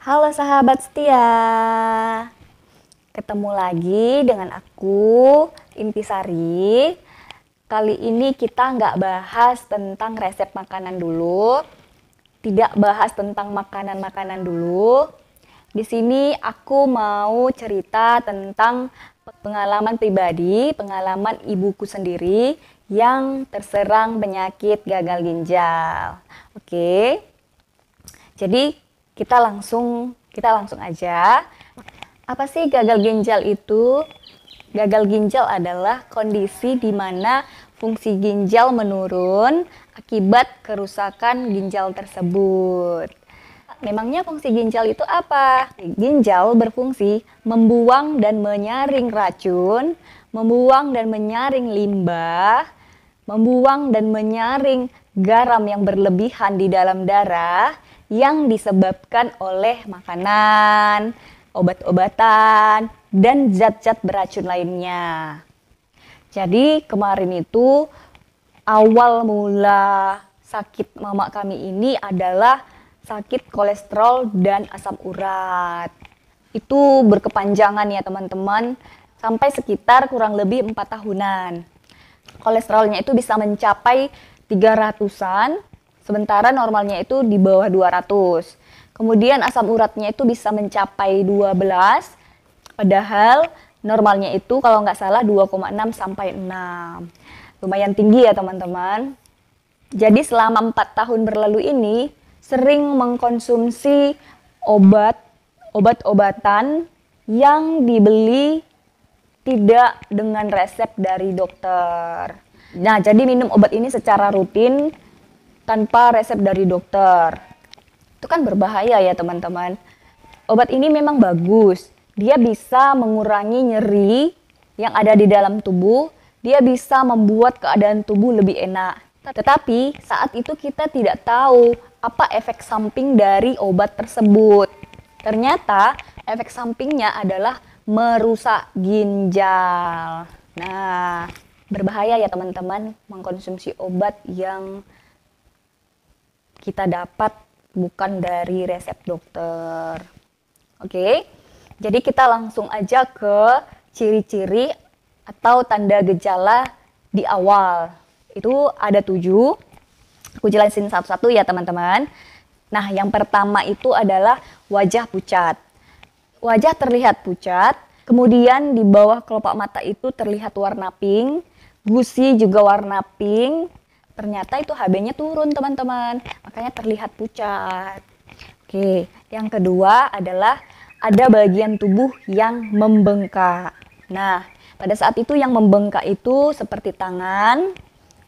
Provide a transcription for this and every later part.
Halo sahabat setia, ketemu lagi dengan aku, Intisari. Kali ini kita nggak bahas tentang resep makanan dulu, tidak bahas tentang makanan-makanan dulu. Di sini aku mau cerita tentang pengalaman pribadi, pengalaman ibuku sendiri yang terserang penyakit gagal ginjal. Oke. Jadi kita langsung aja. Apa sih gagal ginjal itu? Gagal ginjal adalah kondisi di mana fungsi ginjal menurun akibat kerusakan ginjal tersebut. Memangnya fungsi ginjal itu apa? Ginjal berfungsi membuang dan menyaring racun, membuang dan menyaring limbah, membuang dan menyaring garam yang berlebihan di dalam darah yang disebabkan oleh makanan, obat-obatan, dan zat-zat beracun lainnya. Jadi kemarin itu awal mula sakit mama kami ini adalah sakit kolesterol dan asam urat. Itu berkepanjangan ya teman-teman, sampai sekitar kurang lebih 4 tahunan. Kolesterolnya itu bisa mencapai 300-an, sementara normalnya itu di bawah 200. Kemudian asam uratnya itu bisa mencapai 12, padahal normalnya itu kalau nggak salah 2,6 sampai 6. Lumayan tinggi ya teman-teman. Jadi selama 4 tahun berlalu ini sering mengkonsumsi obat-obatan yang dibeli tidak dengan resep dari dokter. Nah, jadi minum obat ini secara rutin tanpa resep dari dokter. Itu kan berbahaya ya teman-teman. Obat ini memang bagus. Dia bisa mengurangi nyeri yang ada di dalam tubuh. Dia bisa membuat keadaan tubuh lebih enak. Tetapi saat itu kita tidak tahu apa efek samping dari obat tersebut. Ternyata efek sampingnya adalah merusak ginjal. Nah, berbahaya ya teman-teman mengkonsumsi obat yang kita dapat bukan dari resep dokter. Oke, jadi kita langsung aja ke ciri-ciri atau tanda gejala di awal. Itu ada 7. Aku jelasin satu-satu ya teman-teman. Nah, yang pertama itu adalah wajah pucat. Wajah terlihat pucat, kemudian di bawah kelopak mata itu terlihat warna pink, gusi juga warna pink. Ternyata itu HB-nya turun teman-teman, makanya terlihat pucat. Oke, yang kedua adalah ada bagian tubuh yang membengkak. Nah, pada saat itu yang membengkak itu seperti tangan,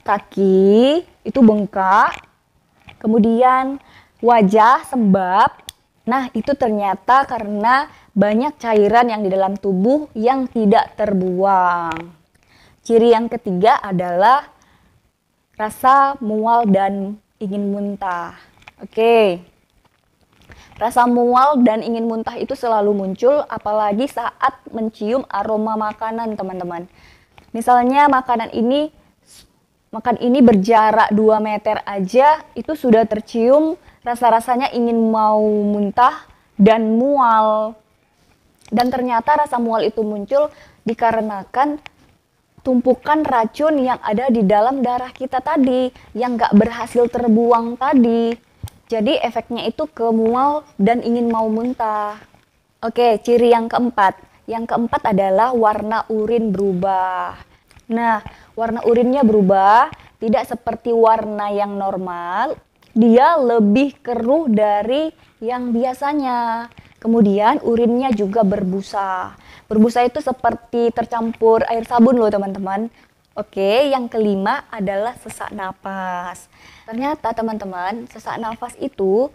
kaki, itu bengkak. Kemudian wajah sembab. Nah, itu ternyata karena banyak cairan yang di dalam tubuh yang tidak terbuang. Ciri yang ketiga adalah rasa mual dan ingin muntah. Oke. Rasa mual dan ingin muntah itu selalu muncul apalagi saat mencium aroma makanan, teman-teman. Misalnya makan ini berjarak 2 meter aja itu sudah tercium rasa-rasanya ingin mau muntah dan mual. Dan ternyata rasa mual itu muncul dikarenakan tumpukan racun yang ada di dalam darah kita tadi, yang nggak berhasil terbuang tadi. Jadi efeknya itu ke mual dan ingin mau muntah. Oke, ciri yang keempat. Yang keempat adalah warna urin berubah. Nah, warna urinnya berubah, tidak seperti warna yang normal. Dia lebih keruh dari yang biasanya. Kemudian urinnya juga berbusa. Berbusa itu seperti tercampur air sabun loh teman-teman. Oke, yang kelima adalah sesak napas. Ternyata teman-teman, sesak nafas itu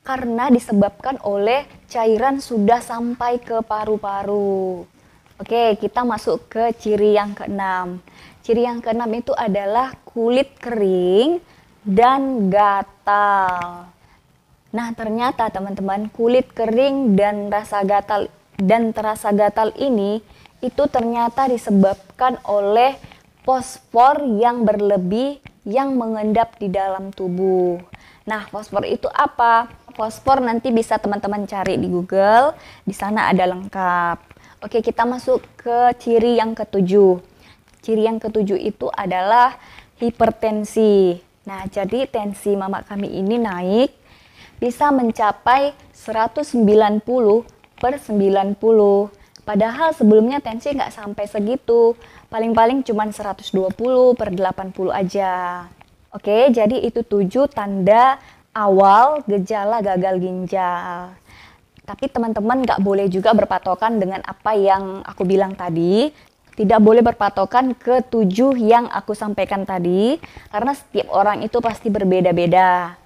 karena disebabkan oleh cairan sudah sampai ke paru-paru. Oke, kita masuk ke ciri yang keenam. Ciri yang keenam itu adalah kulit kering dan gatal. Nah, ternyata teman-teman, kulit kering dan terasa gatal ini itu ternyata disebabkan oleh fosfor yang berlebih yang mengendap di dalam tubuh. Nah, fosfor itu apa? Fosfor nanti bisa teman-teman cari di Google, di sana ada lengkap. Oke, kita masuk ke ciri yang ketujuh. Ciri yang ketujuh itu adalah hipertensi. Nah, jadi tensi mama kami ini naik bisa mencapai 190 per 90. Padahal sebelumnya tensi nggak sampai segitu. Paling-paling cuma 120 per 80 aja. Oke, jadi itu 7 tanda awal gejala gagal ginjal. Tapi teman-teman nggak boleh juga berpatokan dengan apa yang aku bilang tadi. Tidak boleh berpatokan ke 7 yang aku sampaikan tadi, karena setiap orang itu pasti berbeda-beda.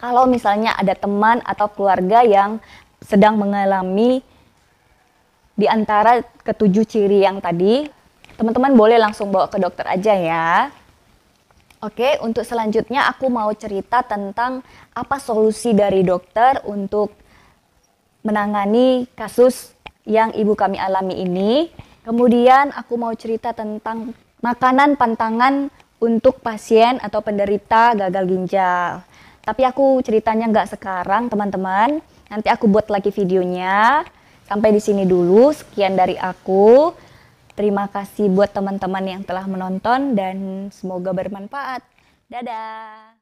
Kalau misalnya ada teman atau keluarga yang sedang mengalami di antara ketujuh ciri yang tadi, teman-teman boleh langsung bawa ke dokter aja ya. Oke, untuk selanjutnya aku mau cerita tentang apa solusi dari dokter untuk menangani kasus yang ibu kami alami ini. Kemudian aku mau cerita tentang makanan pantangan untuk pasien atau penderita gagal ginjal. Tapi aku ceritanya nggak sekarang teman-teman, nanti aku buat lagi videonya. Sampai di sini dulu, sekian dari aku. Terima kasih buat teman-teman yang telah menonton dan semoga bermanfaat. Dadah!